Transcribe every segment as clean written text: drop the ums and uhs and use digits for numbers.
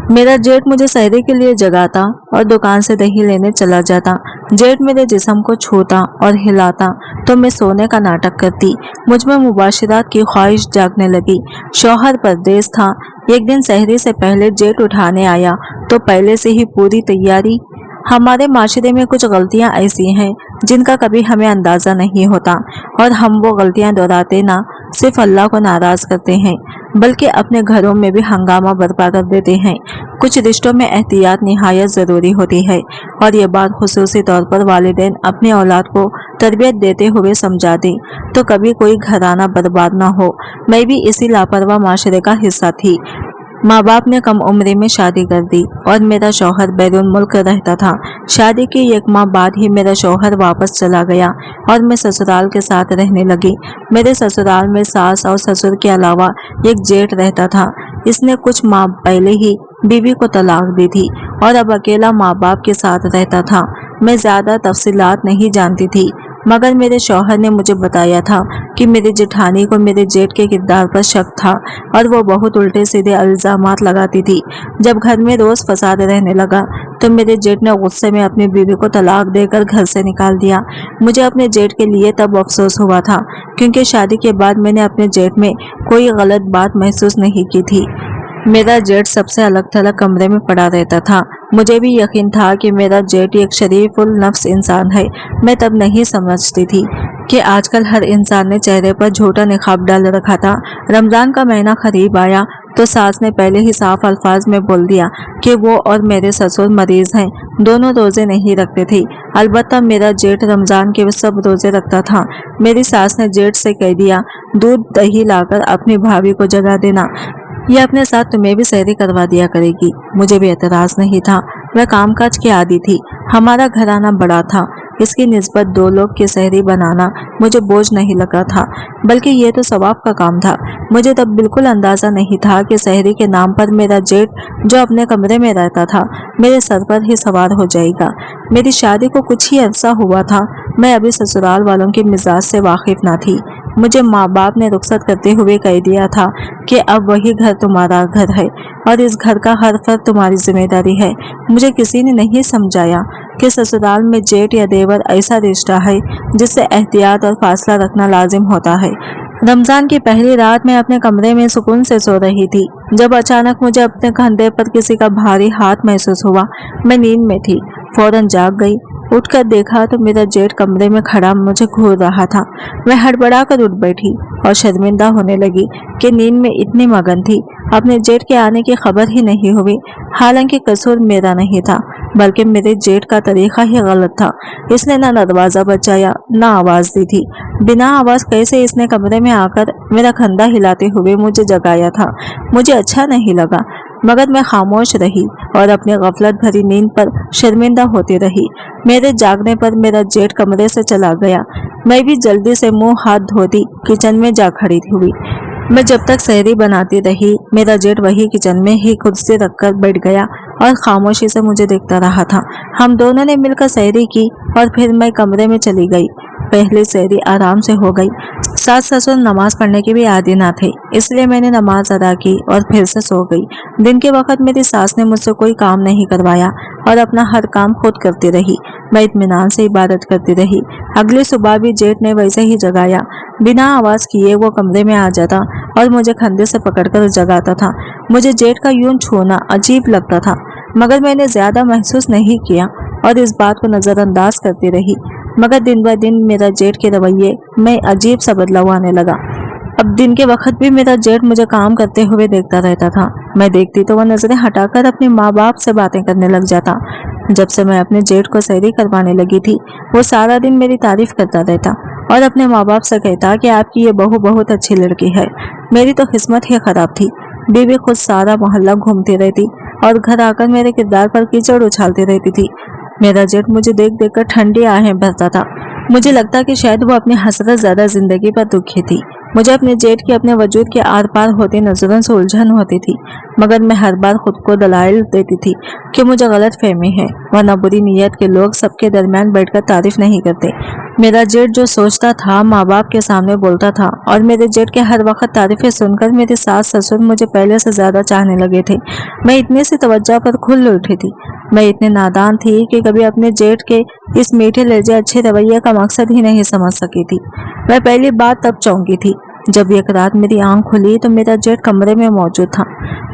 मेरा जेठ मुझे सहरी के लिए जगाता और दुकान से दही लेने चला जाता। जेठ मेरे जिस्म को छूता और हिलाता तो मैं सोने का नाटक करती। मुझ में मुबाशरत की ख्वाहिश जागने लगी। शौहर परदेस था। एक दिन सहरी से पहले जेठ उठाने आया तो पहले से ही पूरी तैयारी। हमारे माशरे में कुछ गलतियां ऐसी हैं जिनका कभी हमें अंदाज़ा नहीं होता और हम वो गलतियां दोहराते ना सिर्फ अल्लाह को नाराज़ करते हैं बल्कि अपने घरों में भी हंगामा बर्पा कर देते हैं। कुछ रिश्तों में एहतियात निहायत ज़रूरी होती है और ये बात खुसूसी तौर पर वालिदैन अपनी औलाद को तरबियत देते हुए समझा दें तो कभी कोई घराना बर्बाद ना हो। मैं भी इसी लापरवाह माशरे का हिस्सा थी। माँ बाप ने कम उम्र में शादी कर दी और मेरा शौहर बैरून मुल्क रहता था। शादी के एक माह बाद ही मेरा शौहर वापस चला गया और मैं ससुराल के साथ रहने लगी। मेरे ससुराल में सास और ससुर के अलावा एक जेठ रहता था। इसने कुछ माह पहले ही बीवी को तलाक दी थी और अब अकेला माँ बाप के साथ रहता था। मैं ज़्यादा तफसीलात नहीं जानती थी मगर मेरे शौहर ने मुझे बताया था कि मेरी जेठानी को मेरे जेठ के किरदार पर शक था और वो बहुत उल्टे सीधे इल्ज़ामात लगाती थी। जब घर में रोज़ फसाद रहने लगा तो मेरे जेठ ने गुस्से में अपनी बीवी को तलाक देकर घर से निकाल दिया। मुझे अपने जेठ के लिए तब अफसोस हुआ था क्योंकि शादी के बाद मैंने अपने जेठ में कोई गलत बात महसूस नहीं की थी। मेरा जेठ सबसे अलग थलग कमरे में पड़ा रहता था। मुझे भी यकीन था कि मेरा जेठ एक शरीफुल नफ्स इंसान है। मैं तब नहीं समझती थी कि आजकल हर इंसान ने चेहरे पर झूठा निकाब डाल रखा था। रमज़ान का महीना करीब आया तो सास ने पहले ही साफ अल्फाज में बोल दिया कि वो और मेरे ससुर मरीज हैं, दोनों रोज़े नहीं रखते थे। अलबत्ता मेरा जेठ रमज़ान के सब रोज़े रखता था। मेरी सास ने जेठ से कह दिया, दूध दही लाकर अपनी भाभी को जगा देना, ये अपने साथ तुम्हें भी सहरी करवा दिया करेगी। मुझे भी एतराज़ नहीं था। मैं कामकाज की आदी थी। हमारा घराना बड़ा था। इसकी निस्बत 2 लोग की सहरी बनाना मुझे बोझ नहीं लगा था बल्कि ये तो सवाब का काम था। मुझे तब बिल्कुल अंदाज़ा नहीं था कि सहरी के नाम पर मेरा जेठ जो अपने कमरे में रहता था मेरे सर पर ही सवार हो जाएगा। मेरी शादी को कुछ ही अरसा हुआ था। मैं अभी ससुराल वालों के मिजाज से वाकिफ ना थी। मुझे माँ बाप ने रुखसत करते हुए कह दिया था कि अब वही घर तुम्हारा घर है और इस घर का हर फर्द तुम्हारी जिम्मेदारी है। मुझे किसी ने नहीं समझाया कि ससुराल में जेठ या देवर ऐसा रिश्ता है जिससे एहतियात और फासला रखना लाजिम होता है। रमज़ान की पहली रात मैं अपने कमरे में सुकून से सो रही थी जब अचानक मुझे अपने कंधे पर किसी का भारी हाथ महसूस हुआ। मैं नींद में थी, फौरन जाग गई। उठकर देखा तो मेरा जेठ कमरे में खड़ा मुझे घूर रहा था। मैं हड़बड़ाकर उठ बैठी और शर्मिंदा होने लगी कि नींद में इतनी मगन थी, अपने जेठ के आने की खबर ही नहीं हुई। हालांकि कसूर मेरा नहीं था बल्कि मेरे जेठ का तरीका ही गलत था। इसने ना दरवाज़ा बचाया ना आवाज़ दी थी। बिना आवाज़ कैसे इसने कमरे में आकर मेरा कंधा हिलाते हुए मुझे जगाया था। मुझे अच्छा नहीं लगा मगर मैं खामोश रही और अपनी गफलत भरी नींद पर शर्मिंदा होती रही। मेरे जागने पर मेरा जेठ कमरे से चला गया। मैं भी जल्दी से मुंह हाथ धोती किचन में जा खड़ी हुई। मैं जब तक सहरी बनाती रही मेरा जेठ वही किचन में ही कुर्सी रखकर बैठ गया और खामोशी से मुझे देखता रहा था। हम दोनों ने मिलकर सहरी की और फिर मैं कमरे में चली गई। पहले सहरी आराम से हो गई। सास ससुर नमाज पढ़ने के भी आदी ना थे, इसलिए मैंने नमाज अदा की और फिर से सो गई। दिन के वक्त मेरी सास ने मुझसे कोई काम नहीं करवाया और अपना हर काम खुद करती रही। मैं इत्मीनान से इबादत करती रही। अगली सुबह भी जेठ ने वैसे ही जगाया। बिना आवाज़ किए वो कमरे में आ जाता और मुझे कंधे से पकड़कर जगाता था। मुझे जेठ का यूं छूना अजीब लगता था मगर मैंने ज़्यादा महसूस नहीं किया और इस बात को नज़रअंदाज करती रही। मगर दिन ब दिन मेरा जेठ के रवैये में अजीब सा बदलाव आने लगा। अब दिन के वक्त भी मेरा जेठ मुझे काम करते हुए देखता रहता था। मैं देखती तो वह नज़रें हटाकर अपने माँ बाप से बातें करने लग जाता। जब से मैं अपने जेठ को सहरी करवाने लगी थी वो सारा दिन मेरी तारीफ करता रहता और अपने माँ बाप से कहता कि आपकी ये बहू बहुत अच्छी लड़की है। मेरी तो किस्मत ही खराब थी। बीवी खुद सारा मोहल्ला घूमती रहती और घर आकर मेरे किरदार पर कीचड़ उछालती रहती थी। मेरा जेठ मुझे देख देख कर ठंडी आहें भरता था। मुझे लगता कि शायद वो अपनी हसरत ज़्यादा जिंदगी पर दुखी थी। मुझे अपने जेठ की अपने वजूद के आर पार होती नजरों से उलझन होती थी, मगर मैं हर बार खुद को दलाइल देती थी कि मुझे गलत फहमी है, वरना बुरी नीयत के लोग सबके दरमियान बैठकर तारीफ नहीं करते। मेरा जेठ जो सोचता था माँ बाप के सामने बोलता था, और मेरे जेठ के हर वक्त तारीफें सुनकर मेरे सास ससुर मुझे पहले से ज्यादा चाहने लगे थे। मैं इतनी सी तवज्जो पर खुल उठी थी। मैं इतनी नादान थी कि कभी अपने जेठ के इस मीठे लहजे अच्छे रवैये का मकसद ही नहीं समझ सकी थी। मैं पहली बार तब चौंकी थी जब एक रात मेरी आंख खुली तो मेरा जेठ कमरे में मौजूद था,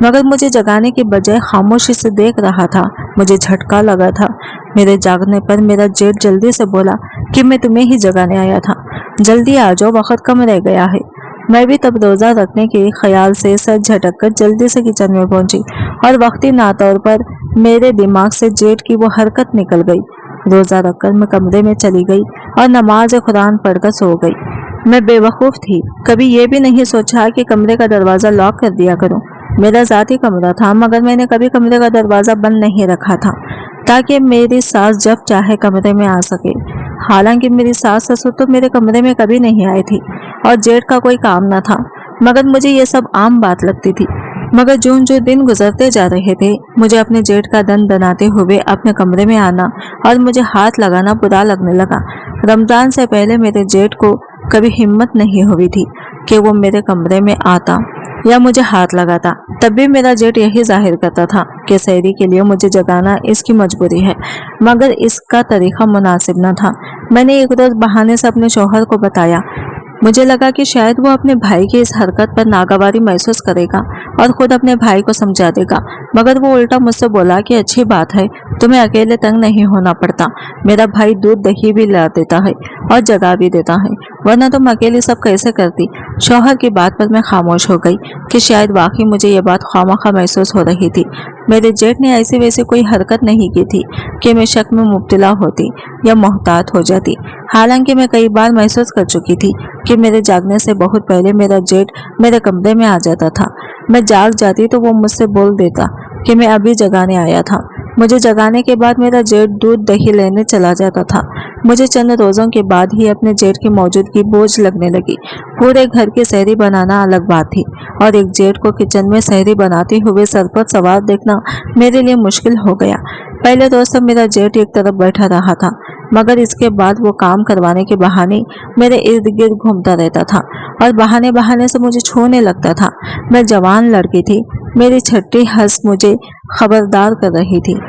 मगर मुझे जगाने के बजाय खामोशी से देख रहा था। मुझे झटका लगा था। मेरे जागने पर मेरा जेठ जल्दी से बोला कि मैं तुम्हें ही जगाने आया था, जल्दी आ जाओ, वक्त कम रह गया है। मैं भी तब रोजा रखने के ख्याल से सर झटक कर जल्दी से किचन में पहुंची, और वक्ती नातौर पर मेरे दिमाग से जेठ की वो हरकत निकल गई। रोजा रखकर मैं कमरे में चली गई और नमाज कुरान पढ़कर सो गई। मैं बेवकूफ़ थी, कभी ये भी नहीं सोचा कि कमरे का दरवाज़ा लॉक कर दिया करूं। मेरा ज़ाती कमरा था, मगर मैंने कभी कमरे का दरवाज़ा बंद नहीं रखा था ताकि मेरी सास जब चाहे कमरे में आ सके। हालांकि मेरी सास ससुर तो मेरे कमरे में कभी नहीं आई थी और जेठ का कोई काम न था, मगर मुझे ये सब आम बात लगती थी। मगर जो दिन गुजरते जा रहे थे, मुझे अपने जेठ का दन दनाते हुए अपने कमरे में आना और मुझे हाथ लगाना बुरा लगने लगा। रमज़ान से पहले मेरे जेठ को कभी हिम्मत नहीं हुई थी कि वो मेरे कमरे में आता या मुझे हाथ लगाता। तब भी मेरा जेठ यही जाहिर करता था कि सहरी के लिए मुझे जगाना इसकी मजबूरी है, मगर इसका तरीका मुनासिब न था। मैंने एक रोज बहाने से अपने शौहर को बताया। मुझे लगा कि शायद वो अपने भाई की इस हरकत पर नागवारी महसूस करेगा और खुद अपने भाई को समझा देगा, मगर वो उल्टा मुझसे बोला कि अच्छी बात है, तुम्हें अकेले तंग नहीं होना पड़ता, मेरा भाई दूध दही भी ला देता है और जगा भी देता है, वरना तुम अकेले सब कैसे करती। शौहर की बात पर मैं खामोश हो गई कि शायद वाकई मुझे ये बात खामखा महसूस हो रही थी। मेरे जेठ ने ऐसी वैसी कोई हरकत नहीं की थी कि मैं शक में मुब्तला होती या मोहतात हो जाती। हालांकि मैं कई बार महसूस कर चुकी थी कि मेरे जागने से बहुत पहले मेरा जेठ मेरे कमरे में आ जाता था। मैं जाग जाती तो वो मुझसे बोल देता कि मैं अभी जगाने आया था। मुझे जगाने के बाद मेरा जेठ दूध दही लेने चला जाता था। मुझे चंद रोज़ों के बाद ही अपने जेठ की मौजूदगी बोझ लगने लगी। पूरे घर की सहरी बनाना अलग बात थी, और एक जेठ को किचन में सहरी बनाते हुए सर पर सवार देखना मेरे लिए मुश्किल हो गया। पहले रोज तक मेरा जेठ एक तरफ बैठा रहा था, मगर इसके बाद वो काम करवाने के बहाने मेरे इर्द गिर्द घूमता रहता था और बहाने बहाने से मुझे छूने लगता था। मैं जवान लड़की थी, मेरी छठी हंस मुझे खबरदार कर रही थी,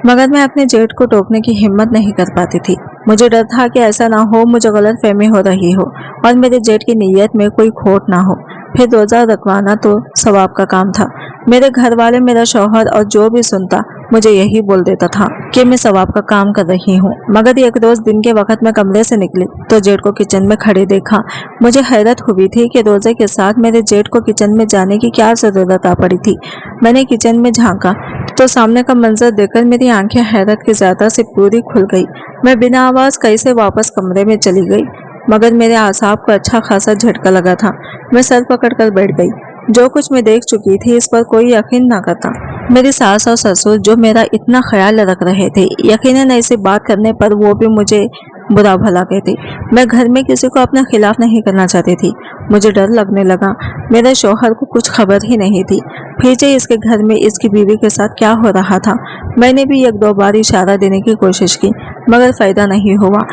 मगर मैं अपने जेठ को टोकने की हिम्मत नहीं कर पाती थी। मुझे डर था कि ऐसा ना हो मुझे गलत फहमी हो रही हो और मेरे जेठ की नीयत में कोई खोट ना हो। फिर रोज़ा रखवाना तो सवाब का काम था। मेरे घर वाले, मेरा शौहर और जो भी सुनता मुझे यही बोल देता था कि मैं सवाब का काम कर रही हूँ। मगर एक रोज दिन के वक्त मैं कमरे से निकली तो जेठ को किचन में खड़े देखा। मुझे हैरत हुई थी कि रोजे के साथ मेरे जेठ को किचन में जाने की क्या जरूरत आ पड़ी थी। मैंने किचन में झांका तो सामने का मंजर देखकर मेरी आंखें हैरत की ज्यादा से पूरी खुल गई। मैं बिना आवाज कैसे वापस कमरे में चली गई, मगर मेरे आसाब को अच्छा खासा झटका लगा था। मैं सर पकड़कर बैठ गई। जो कुछ मैं देख चुकी थी इस पर कोई यकीन ना करता। मेरी सास और ससुर जो मेरा इतना ख्याल रख रहे थे, यकीनन ऐसी बात करने पर वो भी मुझे बुरा भला कहते। मैं घर में किसी को अपने खिलाफ नहीं करना चाहती थी। मुझे डर लगने लगा। मेरे शौहर को कुछ खबर ही नहीं थी पीछे इसके घर में इसकी बीवी के साथ क्या हो रहा था। मैंने भी एक दो बार इशारा देने की कोशिश की, मगर फायदा नहीं हुआ।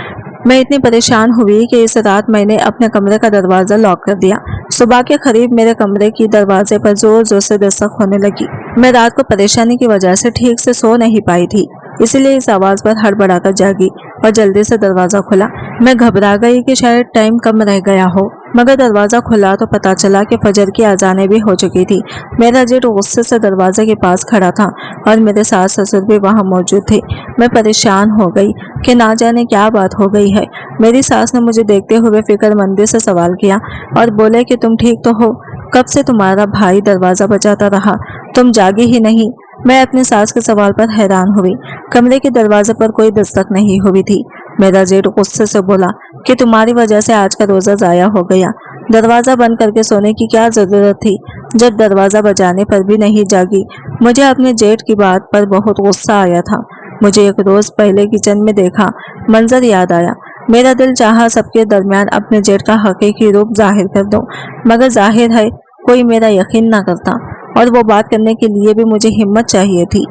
मैं इतनी परेशान हुई कि इस रात मैंने अपने कमरे का दरवाज़ा लॉक कर दिया। सुबह के करीब मेरे कमरे की दरवाजे पर जोर जोर से दस्तक होने लगी। मैं रात को परेशानी की वजह से ठीक से सो नहीं पाई थी, इसलिए इस आवाज़ पर हड़बड़ाकर जागी और जल्दी से दरवाज़ा खुला। मैं घबरा गई कि शायद टाइम कम रह गया हो, मगर दरवाज़ा खुला तो पता चला कि फजर की अजानें भी हो चुकी थी। मेरा जेठ गुस्से से दरवाजे के पास खड़ा था और मेरे सास ससुर भी वहाँ मौजूद थे। मैं परेशान हो गई कि ना जाने क्या बात हो गई है। मेरी सास ने मुझे देखते हुए फिक्रमंदी से सवाल किया और बोले कि तुम ठीक तो हो? कब से तुम्हारा भाई दरवाज़ा बजाता रहा, तुम जागी ही नहीं? मैं अपनी सास के सवाल पर हैरान हुई। कमरे के दरवाजे पर कोई दस्तक नहीं हुई थी। मेरा जेठ गुस्से से बोला कि तुम्हारी वजह से आज का रोजा जाया हो गया। दरवाज़ा बंद करके सोने की क्या ज़रूरत थी जब दरवाज़ा बजाने पर भी नहीं जागी। मुझे अपने जेठ की बात पर बहुत गुस्सा आया था। मुझे एक रोज़ पहले किचन में देखा मंजर याद आया। मेरा दिल चाहा सबके दरमियान अपने जेठ का हकीकी रूप जाहिर कर दूं, मगर जाहिर है कोई मेरा यकीन ना करता, और वो बात करने के लिए भी मुझे हिम्मत चाहिए थी।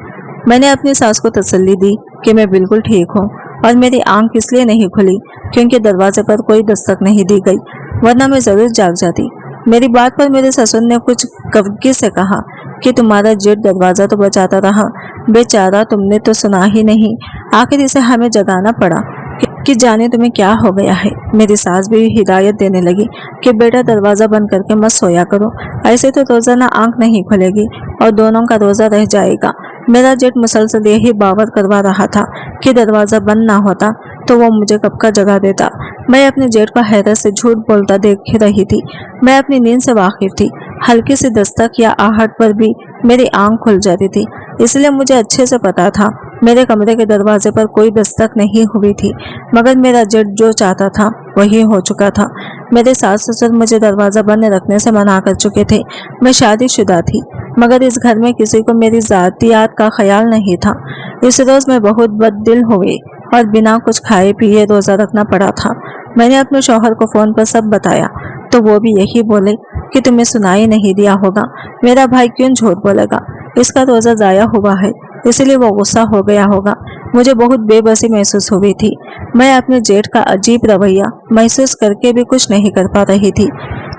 मैंने अपनी सास को तसल्ली दी कि मैं बिल्कुल ठीक हूँ, और मेरी आंख इसलिए नहीं खुली क्योंकि दरवाजे पर कोई दस्तक नहीं दी गई, वरना मैं जरूर जाग जाती। मेरी बात पर मेरे ससुर ने कुछ कवगी से कहा कि तुम्हारा जेठ दरवाजा तो बचाता रहा, बेचारा तुमने तो सुना ही नहीं, आखिर इसे हमें जगाना पड़ा कि जाने तुम्हें क्या हो गया है। मेरी सास भी हिदायत देने लगी कि बेटा दरवाजा बंद करके मत सोया करो, ऐसे तो रोजाना आंख नहीं खुलेगी और दोनों का रोजा रह जाएगा। मेरा जेठ मुसलसल यही बावर करवा रहा था कि दरवाजा बंद ना होता तो वो मुझे कब का जगा देता। मैं अपने जेठ को हैरत से झूठ बोलता देख रही थी। मैं अपनी नींद से वाकिफ थी, हल्की सी दस्तक या आहट पर भी मेरी आंख खुल जाती थी, इसलिए मुझे अच्छे से पता था मेरे कमरे के दरवाजे पर कोई दस्तक नहीं हुई थी, मगर मेरा जेठ जो चाहता था वही हो चुका था। मेरे सास ससुर मुझे दरवाजा बंद रखने से मना कर चुके थे। मैं शादीशुदा थी, मगर इस घर में किसी को मेरी जातियात का ख्याल नहीं था। इस रोज मैं बहुत बददिल हुई और बिना कुछ खाए पिए रोजा रखना पड़ा था। मैंने अपने शौहर को फोन पर सब बताया तो वो भी यही बोले कि तुम्हें सुनाई नहीं दिया होगा, मेरा भाई क्यों झूठ बोलेगा, इसका रोजा जाया हुआ है, इसलिए वो गुस्सा हो गया होगा। मुझे बहुत बेबसी महसूस हुई थी। मैं अपने जेठ का अजीब रवैया महसूस करके भी कुछ नहीं कर पा रही थी।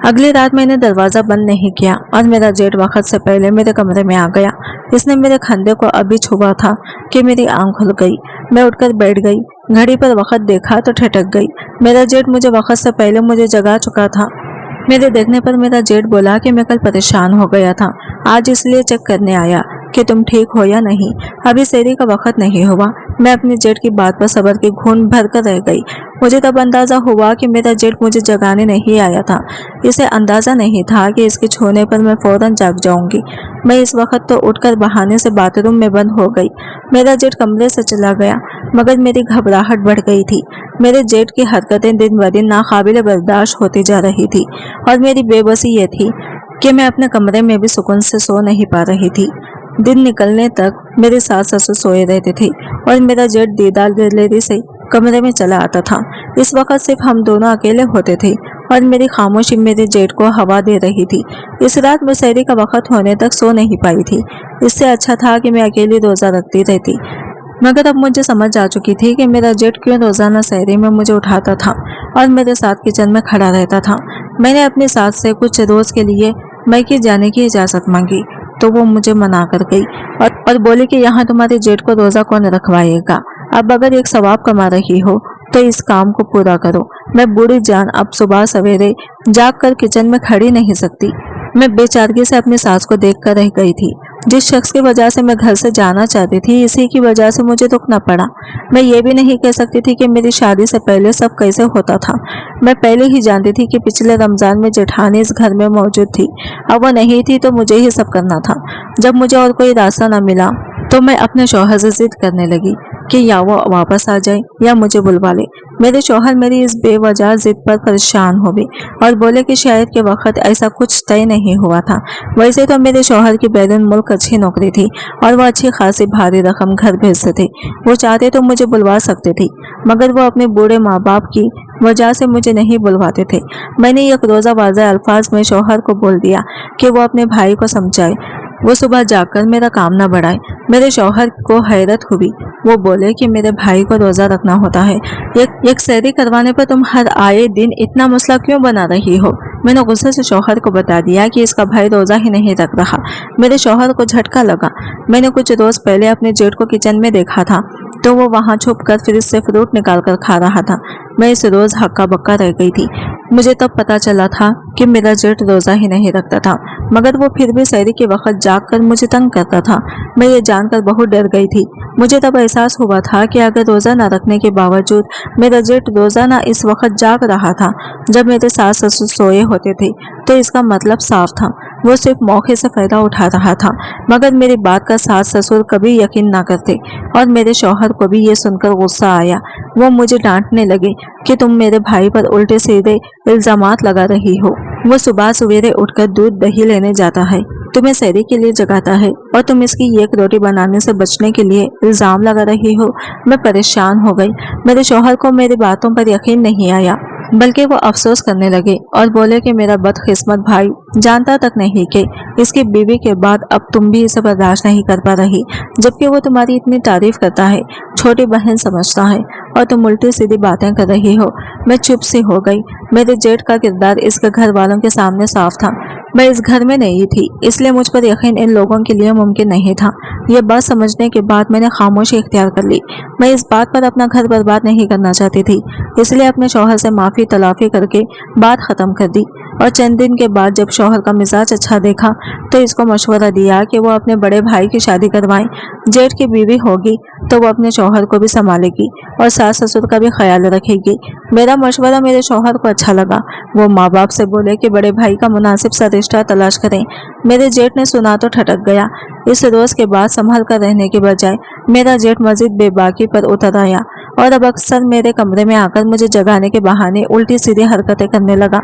अगली रात मैंने दरवाजा बंद नहीं किया और मेरा जेठ वक्त से पहले मेरे कमरे में आ गया। इसने मेरे कंधे को अभी छुआ था कि मेरी आंख खुल गई। मैं उठकर बैठ गई, घड़ी पर वक्त देखा तो ठिठक गई। मेरा जेठ मुझे वक्त से पहले मुझे जगा चुका था। मेरे देखने पर मेरा जेठ बोला कि मैं कल परेशान हो गया था, आज इसलिए चेक करने आया कि तुम ठीक हो या नहीं, अभी सेरी का वक्त नहीं हुआ। मैं अपने जेठ की बात पर सब्र की घून भर कर रह गई। मुझे तब अंदाजा हुआ कि मेरा जेठ मुझे जगाने नहीं आया था। इसे अंदाजा नहीं था कि इसके छूने पर मैं फौरन जाग जाऊंगी। मैं इस वक्त तो उठकर बहाने से बाथरूम में बंद हो गई। मेरा जेठ कमरे से चला गया, मगर मेरी घबराहट बढ़ गई थी। मेरे जेठ की हरकतें दिन ब दिन नाकाबिले बर्दाश्त होती जा रही थी, और मेरी बेबसी ये थी कि मैं अपने कमरे में भी सुकून से सो नहीं पा रही थी। दिन निकलने तक मेरे सास ससुर सोए रहते थे और मेरा जेठ दीदार दिलेरी से कमरे में चला आता था। इस वक्त सिर्फ हम दोनों अकेले होते थे और मेरी खामोशी मेरे जेठ को हवा दे रही थी। इस रात मैं सहरी का वक्त होने तक सो नहीं पाई थी। इससे अच्छा था कि मैं अकेली रोजा रखती रहती, मगर अब मुझे समझ आ चुकी थी कि मेरा जेठ क्यों रोजाना सहरी में मुझे उठाता था और मेरे साथ किचन में खड़ा रहता था। मैंने अपनी सास से कुछ रोज के लिए मैके जाने की इजाज़त मांगी तो वो मुझे मना कर गई और बोली कि यहाँ तुम्हारे जेठ को रोजा कौन रखवाएगा। अब अगर एक सवाब कमा रही हो तो इस काम को पूरा करो। मैं बूढ़ी जान अब सुबह सवेरे जाग कर किचन में खड़ी नहीं सकती। मैं बेचारगी से अपनी सास को देख कर रह गई थी। जिस शख्स की वजह से मैं घर से जाना चाहती थी, इसी की वजह से मुझे रुकना पड़ा। मैं ये भी नहीं कह सकती थी कि मेरी शादी से पहले सब कैसे होता था। मैं पहले ही जानती थी कि पिछले रमजान में जेठानी इस घर में मौजूद थी। अब वो नहीं थी तो मुझे ही सब करना था। जब मुझे और कोई रास्ता न मिला तो मैं अपने शौहर से जिद करने लगी कि या वो वापस आ जाए या मुझे बुलवा ले। मेरे शौहर मेरी इस बेवजह जिद पर परेशान हो गए और बोले कि शायद के वक्त ऐसा कुछ तय नहीं हुआ था। वैसे तो मेरे शौहर की बैरून मुल्क अच्छी नौकरी थी और वो अच्छी खासी भारी रकम घर भेजते थे। वो चाहते तो मुझे बुलवा सकते थे, मगर वो अपने बूढ़े माँ बाप की वजह से मुझे नहीं बुलवाते थे। मैंने एक रोज़ा वाज़ह अल्फाज में शौहर को बोल दिया कि वो अपने भाई को समझाए, वो सुबह जाकर मेरा काम न बढ़ाए। मेरे शौहर को हैरत हुई। वो बोले कि मेरे भाई को रोज़ा रखना होता है, एक सहरी करवाने पर तुम हर आए दिन इतना मसला क्यों बना रही हो। मैंने गुस्से से शौहर को बता दिया कि इसका भाई रोज़ा ही नहीं रख रहा। मेरे शौहर को झटका लगा। मैंने कुछ रोज़ पहले अपने जेठ को किचन में देखा था तो वो वहाँ छुप कर फ्रिज से फ्रूट निकाल कर खा रहा था। मैं इस रोज़ हक्का बक्का रह गई थी। मुझे तब पता चला था कि मेरा जेठ रोज़ा ही नहीं रखता था, मगर वो फिर भी सहरी के वक्त जाग कर मुझे तंग करता था। मैं ये जानकर बहुत डर गई थी। मुझे तब एहसास हुआ था कि अगर रोज़ा न रखने के बावजूद मेरा जेठ रोज़ाना इस वक्त जाग रहा था जब मेरे सास ससुर सोए होते थे, तो इसका मतलब साफ था वो सिर्फ मौके से फ़ायदा उठा रहा था। मगर मेरी बात का सास ससुर कभी यकीन ना करते और मेरे शौहर को भी ये सुनकर गुस्सा आया। वो मुझे डांटने लगे कि तुम मेरे भाई पर उल्टे सीधे इल्ज़ामात लगा रही हो। वो सुबह सवेरे उठकर दूध दही लेने जाता है तुम्हें सहरी के लिए जगाता है और तुम इसकी एक रोटी बनाने से बचने के लिए इल्जाम लगा रही हो। मैं परेशान हो गई। मेरे शौहर को मेरी बातों पर यकीन नहीं आया, बल्कि वो अफसोस करने लगे और बोले कि मेरा बदकिस्मत भाई जानता तक नहीं कि इसकी बीवी के बाद अब तुम भी इसे बर्दाश्त नहीं कर पा रही, जबकि वो तुम्हारी इतनी तारीफ करता है, छोटी बहन समझता है, और तुम उल्टी सीधी बातें कर रही हो। मैं चुप सी हो गई। मेरे जेठ का किरदार इसके घर वालों के सामने साफ था। मैं इस घर में नहीं थी, इसलिए मुझ पर यकीन इन लोगों के लिए मुमकिन नहीं था। यह बात समझने के बाद मैंने खामोशी इख्तियार कर ली। मैं इस बात पर अपना घर बर्बाद नहीं करना चाहती थी, इसलिए अपने शौहर से माफ़ी तलाफी करके बात ख़त्म कर दी। और चंद दिन के बाद जब शौहर का मिजाज अच्छा देखा तो इसको मशवरा दिया कि वो अपने बड़े भाई की शादी करवाएं। जेठ की बीवी होगी तो वो अपने शौहर को भी संभालेगी और सास ससुर का भी ख्याल रखेगी। मेरा मशवरा मेरे शौहर को अच्छा लगा। वो माँ बाप से बोले कि बड़े भाई का मुनासिब सा रिश्ता तलाश करें। मेरे जेठ ने सुना तो ठटक गया। इस रोज़ के बाद संभल कर रहने के बजाय मेरा जेठ मजीद बेबाकी पर उतर आया और अब अक्सर मेरे कमरे में आकर मुझे जगाने के बहाने उल्टी सीधी हरकतें करने लगा।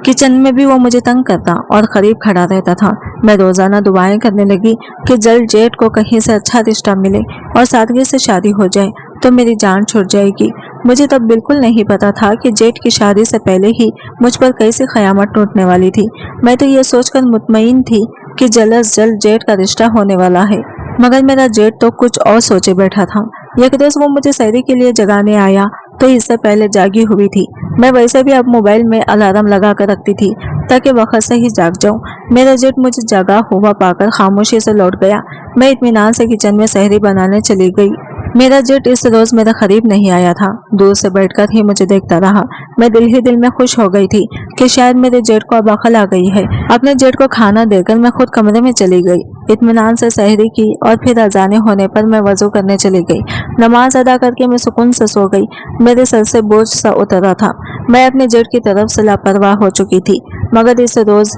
किचन में भी वो मुझे तंग करता और करीब खड़ा रहता था। मैं रोजाना दुआएं करने लगी कि जल्द जेठ को कहीं से अच्छा रिश्ता मिले और सादगी से शादी हो जाए तो मेरी जान छूट जाएगी। मुझे तब बिल्कुल नहीं पता था कि जेठ की शादी से पहले ही मुझ पर कैसी क़यामत टूटने वाली थी। मैं तो ये सोचकर मुतमईन थी कि जल्द से जल्द जेठ का रिश्ता होने वाला है, मगर मेरा जेठ तो कुछ और सोचे बैठा था। एक रोज़ वो मुझे सहरी के लिए जगाने आया तो इससे पहले जागी हुई थी। मैं वैसे भी अब मोबाइल में अलार्म लगा कर रखती थी ताकि वक्त से ही जाग जाऊं। मेरा जेठ मुझे जगा हुआ पाकर खामोशी से लौट गया। मैं इत्मीनान से किचन में सहरी बनाने चली गई। मेरा जेठ इस रोज मेरे करीब नहीं आया था, दूर से बैठकर ही मुझे देखता रहा। मैं दिल ही दिल में खुश हो गई थी कि शायद मेरे जेठ को अब अकल आ गई है। अपने जेठ को खाना देकर मैं खुद कमरे में चली गई। इत्मीनान से सहरी की और फिर अजाने होने पर मैं वजू करने चली गई। नमाज अदा करके मैं सुकून से सो गई। मेरे सर से बोझ सा उतरा था। मैं अपने जेठ की तरफ से लापरवाह हो चुकी थी, मगर इस रोज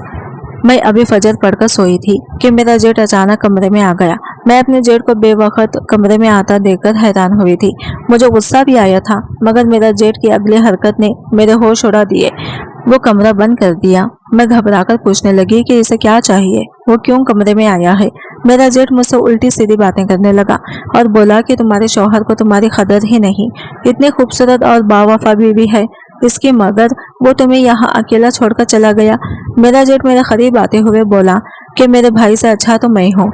मैं अभी फजर पढ़कर सोई थी कि मेरा जेठ अचानक कमरे में आ गया। मैं अपने जेठ को बेवक्त कमरे में आता देखकर हैरान हुई थी। मुझे गुस्सा भी आया था, मगर मेरा जेठ की अगली हरकत ने मेरे होश उड़ा दिए। वो कमरा बंद कर दिया। मैं घबराकर पूछने लगी कि इसे क्या चाहिए, वो क्यों कमरे में आया है। मेरा जेठ मुझसे उल्टी सीधी बातें करने लगा और बोला कि तुम्हारे शौहर को तुम्हारी कदर ही नहीं, इतनी खूबसूरत और बावफा बीवी है इसकी, मगर वो तुम्हें यहाँ अकेला छोड़कर चला गया। मेरा जेठ मेरे करीब आते हुए बोला कि मेरे भाई से अच्छा तो मैं हूँ,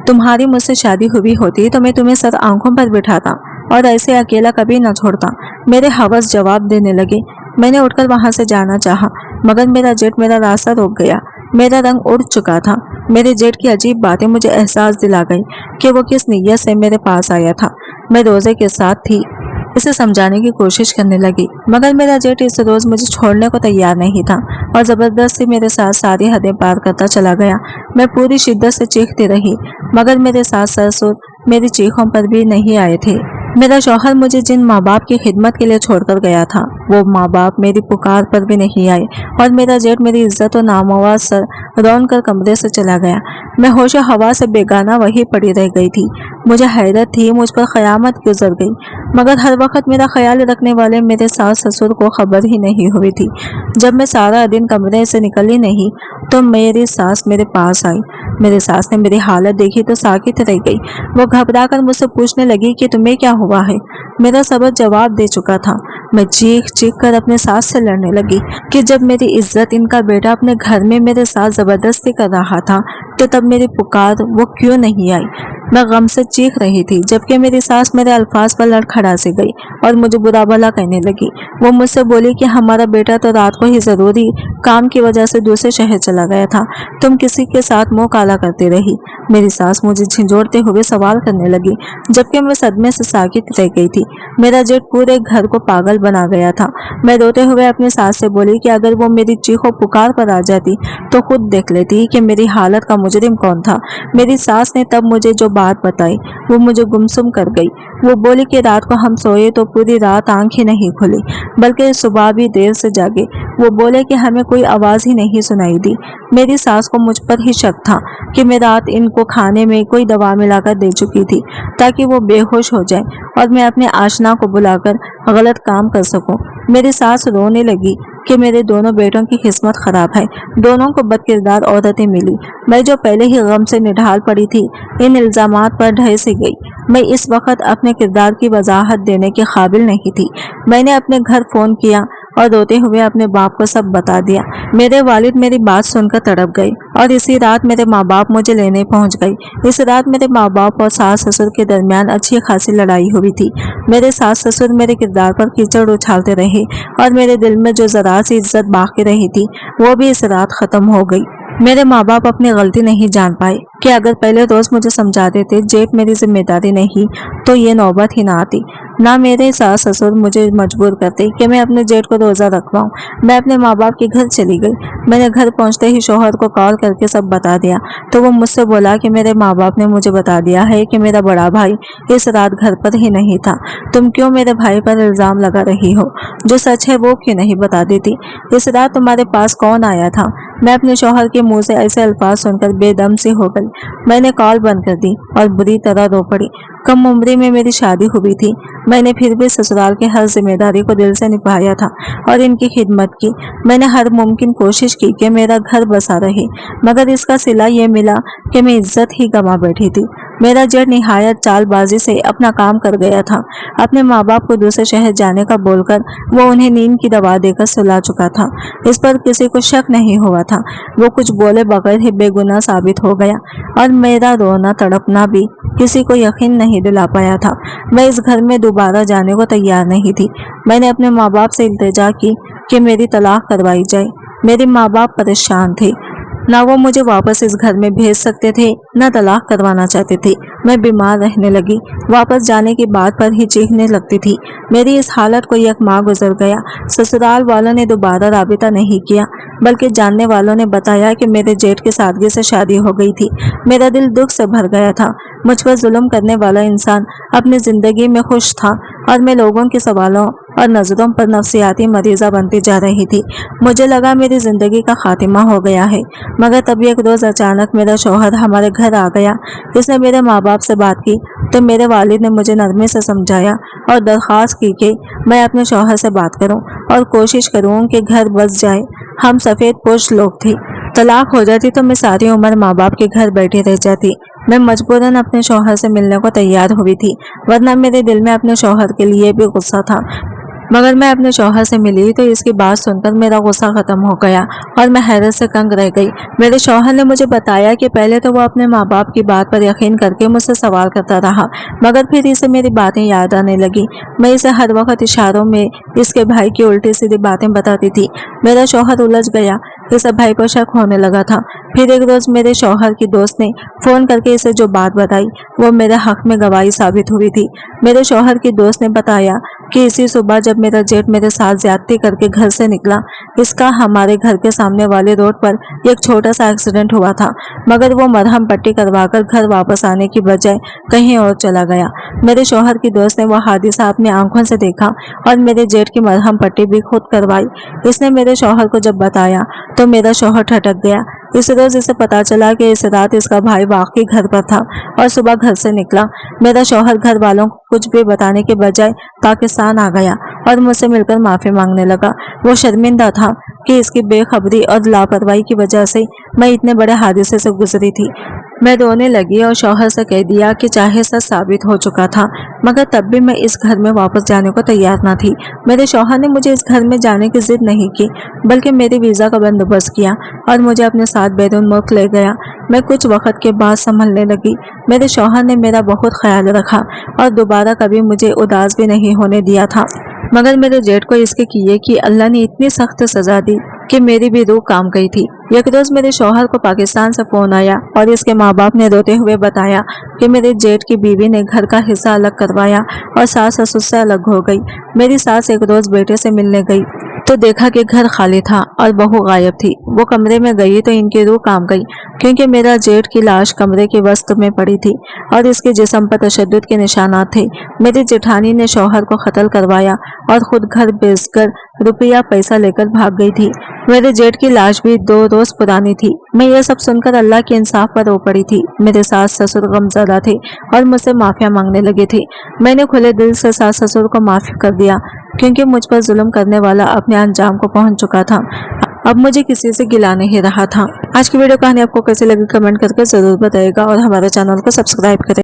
तुम्हारी मुझसे शादी हुई होती तो मैं तुम्हें सर आंखों पर बिठाता और ऐसे अकेला कभी न छोड़ता। मेरे हवस जवाब देने लगे। मैंने उठकर वहां से जाना चाहा, मगर मेरा जेठ मेरा रास्ता रोक गया। मेरा रंग उड़ चुका था। मेरे जेठ की अजीब बातें मुझे एहसास दिला गई कि वो किस नीयत से मेरे पास आया था। मैं रोजे के साथ थी, इसे समझाने की कोशिश करने लगी, मगर मेरा जेठ इस रोज मुझे छोड़ने को तैयार नहीं था और जबरदस्ती मेरे साथ सारी हदें पार करता चला गया। मैं पूरी शिद्दत से चीखती रही, मगर मेरे सास ससुर मेरी चीखों पर भी नहीं आए थे। मेरा शौहर मुझे जिन माँ बाप की खिदमत के लिए छोड़कर गया था, वो माँ बाप मेरी पुकार पर भी नहीं आए और मेरा जेठ मेरी इज्जत और नामवाज सर रौन कर कमरे से चला गया। मैं होशो हवा से बेगाना वही पड़ी रह गई थी। मुझे हैरत थी मुझ पर क़यामत गुजर गई, मगर हर वक्त मेरा ख्याल रखने वाले मेरे सास ससुर को खबर ही नहीं हुई थी। जब मैं सारा दिन कमरे से निकली नहीं तो मेरी सास मेरे पास आई। मेरी सास ने मेरी हालत देखी तो साकित रह गई। वो घबरा कर मुझसे पूछने लगी कि तुम्हें क्या हुआ है। मेरा सबर जवाब दे चुका था। मैं चीख चीख कर अपने सास से लड़ने लगी कि जब मेरी इज्जत इनका बेटा अपने घर में मेरे साथ जबरदस्ती कर रहा था तो तब मेरी पुकार वो क्यों नहीं आई। मैं गम से चीख रही थी, जबकि मेरी सास मेरे अल्फाज पर लड़खड़ा से गई और मुझे बुरा भला कहने लगी। वो मुझसे बोली कि हमारा बेटा तो रात को ही जरूरी काम की वजह से दूसरे शहर चला गया था, तुम किसी के साथ मुंह काला करती रही। मेरी सास मुझे झिझोड़ते हुए सवाल करने लगी, जबकि मैं सदमे से साकित रह गई थी। मेरा जेठ पूरे घर को पागल बना गया था। मैं रोते हुए अपनी सास से बोली कि अगर वो मेरी चीखों पुकार पर आ जाती तो खुद देख लेती कि मेरी हालत का मुजरिम कौन था। मेरी सास ने तब मुझे जो बात बताई वो मुझे गुमसुम कर गई। वो बोली कि रात को हम सोए तो पूरी रात आंख ही नहीं खुली, बल्कि सुबह भी देर से जागे। वो बोले कि हमें कोई आवाज ही नहीं सुनाई दी। मेरी सास को मुझ पर ही शक था कि मैं रात इनको खाने में कोई दवा मिलाकर दे चुकी थी ताकि वो बेहोश हो जाए और मैं अपने आशना को बुलाकर गलत काम कर सकूं। मेरी सास रोने लगी کہ میرے دونوں بیٹوں کی قسمت خراب ہے، دونوں کو بدکردار عورتیں ملی۔ میں جو پہلے ہی غم سے نڈھال پڑی تھی، ان الزامات پر ڈھہ سی گئی۔ میں اس وقت اپنے کردار کی وضاحت دینے کے قابل نہیں تھی۔ میں نے اپنے گھر فون کیا اور روتے ہوئے اپنے باپ کو سب بتا دیا۔ میرے والد میری بات سن کر تڑپ گئے اور اسی رات میرے ماں باپ مجھے لینے پہنچ گئے۔ اس رات میرے ماں باپ اور ساس سسر کے درمیان اچھی خاصی لڑائی ہوئی تھی۔ میرے ساس سسر میرے کردار پر کیچڑ اچھالتے رہے اور میرے دل میں جو ذرا سی عزت باقی رہی تھی وہ بھی اس رات ختم ہو گئی۔ میرے ماں باپ اپنی غلطی نہیں جان پائے کہ اگر پہلے روز مجھے سمجھا دیتے جیٹ میری ذمہ داری نہیں تو یہ نوبت ہی نہ آتی، نہ میرے ساس سسر مجھے مجبور کرتے کہ میں اپنے جیٹ کو روزہ رکھواؤں۔ میں اپنے ماں باپ کے گھر چلی گئی۔ میں نے گھر پہنچتے ہی شوہر کو کال کر کے سب بتا دیا تو وہ مجھ سے بولا کہ میرے ماں باپ نے مجھے بتا دیا ہے کہ میرا بڑا بھائی اس رات گھر پر ہی نہیں تھا، تم کیوں میرے بھائی پر الزام لگا رہی ہو؟ جو سچ ہے وہ کیوں نہیں بتا دیتی؟ اس رات تمہارے پاس کون آیا تھا؟ میں اپنے شوہر کے منہ سے ایسے الفاظ سن کر بے دم سی ہو گئی۔ میں نے کال بند کر دی اور بری طرح رو پڑی۔ کم عمری میں میری شادی ہوئی تھی، میں نے پھر بھی سسرال کے ہر ذمہ داری کو دل سے نبھایا تھا اور ان کی خدمت کی۔ میں نے ہر ممکن کوشش کی کہ میرا گھر بسا رہے، مگر اس کا صلہ یہ ملا کہ میں عزت ہی گنوا بیٹھی تھی۔ میرا جیٹ نہایت چال بازی سے اپنا کام کر گیا تھا۔ اپنے ماں باپ کو دوسرے شہر جانے کا بول کر وہ انہیں نیند کی دوا دے کر سلا چکا تھا۔ اس پر کسی کو شک نہیں ہوا تھا۔ وہ کچھ بولے بغیر ہی بے گناہ ثابت ہو گیا اور میرا رونا تڑپنا بھی کسی کو یقین نہیں دلا پایا تھا۔ میں اس گھر میں دوبارہ جانے کو تیار نہیں تھی۔ میں نے اپنے ماں باپ سے التجا کی کہ میری طلاق کروائی جائے۔ میرے ماں باپ پریشان تھے، نہ وہ مجھے واپس اس گھر میں بھیج سکتے تھے نہ طلاق کروانا چاہتے تھے۔ میں بیمار رہنے لگی، واپس جانے کی بات پر ہی چیخنے لگتی تھی۔ میری اس حالت کو یک ماہ گزر گیا۔ سسرال والوں نے دوبارہ رابطہ نہیں کیا، بلکہ جاننے والوں نے بتایا کہ میرے جیٹ کی سادگی سے شادی ہو گئی تھی۔ میرا دل دکھ سے بھر گیا تھا۔ مجھ پر ظلم کرنے والا انسان اپنی زندگی میں خوش تھا اور میں لوگوں کے سوالوں اور نظروں پر نفسیاتی مریضہ بنتی جا رہی تھی۔ مجھے لگا میری زندگی کا خاتمہ ہو گیا ہے، مگر تب ایک روز اچانک میرا شوہر ہمارے گھر آ گیا۔ اس نے میرے ماں باپ سے بات کی تو میرے والد نے مجھے نرمی سے سمجھایا اور درخواست کی کہ میں اپنے شوہر سے بات کروں اور کوشش کروں کہ گھر بس جائے۔ ہم سفید پوش لوگ تھے، طلاق ہو جاتی تو میں ساری عمر ماں باپ کے گھر بیٹھی رہ جاتی۔ میں مجبوراً اپنے شوہر سے ملنے کو تیار ہوئی تھی، ورنہ میرے دل میں اپنے شوہر کے لیے بھی غصہ تھا۔ مگر میں اپنے شوہر سے ملی تو اس کی بات سن کر میرا غصہ ختم ہو گیا اور میں حیرت سے کنگ رہ گئی۔ میرے شوہر نے مجھے بتایا کہ پہلے تو وہ اپنے ماں باپ کی بات پر یقین کر کے مجھ سے سوال کرتا رہا، مگر پھر اسے میری باتیں یاد آنے لگی۔ میں اسے ہر وقت اشاروں میں اس کے بھائی کی الٹی سیدھی باتیں بتاتی تھی۔ میرا شوہر الجھ گیا، اسے بھائی پر شک ہونے لگا تھا۔ پھر ایک روز میرے شوہر کی دوست نے فون کر کے اسے جو بات بتائی وہ میرے حق میں گواہی ثابت ہوئی تھی۔ میرے شوہر کی دوست نے بتایا کہ اسی صبح جب میرا جیٹ میرے ساتھ زیادتی کر کے گھر سے نکلا، اس کا ہمارے گھر کے سامنے والے روڈ پر ایک چھوٹا سا ایکسیڈنٹ ہوا تھا، مگر وہ مرہم پٹی کروا کر گھر واپس آنے کی بجائے کہیں اور چلا گیا۔ میرے شوہر کی دوست نے وہ حادثہ اپنی آنکھوں سے دیکھا اور میرے جیٹ کی مرہم پٹی بھی خود کروائی۔ اس نے میرے شوہر کو جب بتایا تو میرا شوہر ٹھٹک گیا۔ اس روز اسے پتا چلا کہ اس رات اس کا بھائی واقعی گھر پر تھا اور صبح گھر سے نکلا۔ میرا شوہر گھر والوں کو کچھ بھی بتانے کے بجائے پاکستان آ گیا اور مجھ سے مل کر معافی مانگنے لگا۔ وہ شرمندہ تھا کہ اس کی بے خبری اور لاپرواہی کی وجہ سے میں اتنے بڑے حادثے سے گزری تھی۔ میں رونے لگی اور شوہر سے کہہ دیا کہ چاہے سچ ثابت ہو چکا تھا، مگر تب بھی میں اس گھر میں واپس جانے کو تیار نہ تھی۔ میرے شوہر نے مجھے اس گھر میں جانے کی ضد نہیں کی، بلکہ میرے ویزا کا بندوبست کیا اور مجھے اپنے ساتھ بیرون ملک لے گیا۔ میں کچھ وقت کے بعد سنبھلنے لگی۔ میرے شوہر نے میرا بہت خیال رکھا اور دوبارہ کبھی مجھے اداس بھی نہیں ہونے دیا تھا، مگر میرے جیٹ کو اس کے کیے کہ اللہ نے اتنی سخت سزا دی کہ میری بھی روح کام گئی تھی۔ ایک روز میرے شوہر کو پاکستان سے فون آیا اور اس کے ماں باپ نے روتے ہوئے بتایا کہ میرے جیٹ کی بیوی نے گھر کا حصہ الگ کروایا اور ساس سسر سے الگ ہو گئی۔ میری ساس ایک روز بیٹے سے ملنے گئی تو دیکھا کہ گھر خالی تھا اور بہو غائب تھی۔ وہ کمرے میں گئی تو ان کی روح کام گئی، کیونکہ میرا جیٹ کی لاش کمرے کے وسط میں پڑی تھی اور اس کے جسم پر تشدد کے نشانات تھے۔ میری جیٹھانی نے شوہر کو قتل کروایا اور خود گھر بیچ کر रुपया पैसा लेकर भाग गई थी। मेरे जेठ की लाश भी 2 रोज पुरानी थी। मैं ये सब सुनकर अल्लाह के इंसाफ पर रो पड़ी थी। मेरे सास ससुर गमज़दा थे और मुझसे माफिया मांगने लगे थे। मैंने खुले दिल से सास ससुर को माफ कर दिया, क्योंकि मुझ पर जुल्म करने वाला अपने अंजाम को पहुंच चुका था। अब मुझे किसी से गिला नहीं रहा था। आज की वीडियो कहानी आपको कैसी लगी कमेंट करके जरूर बताइएगा और हमारे चैनल को सब्सक्राइब करें।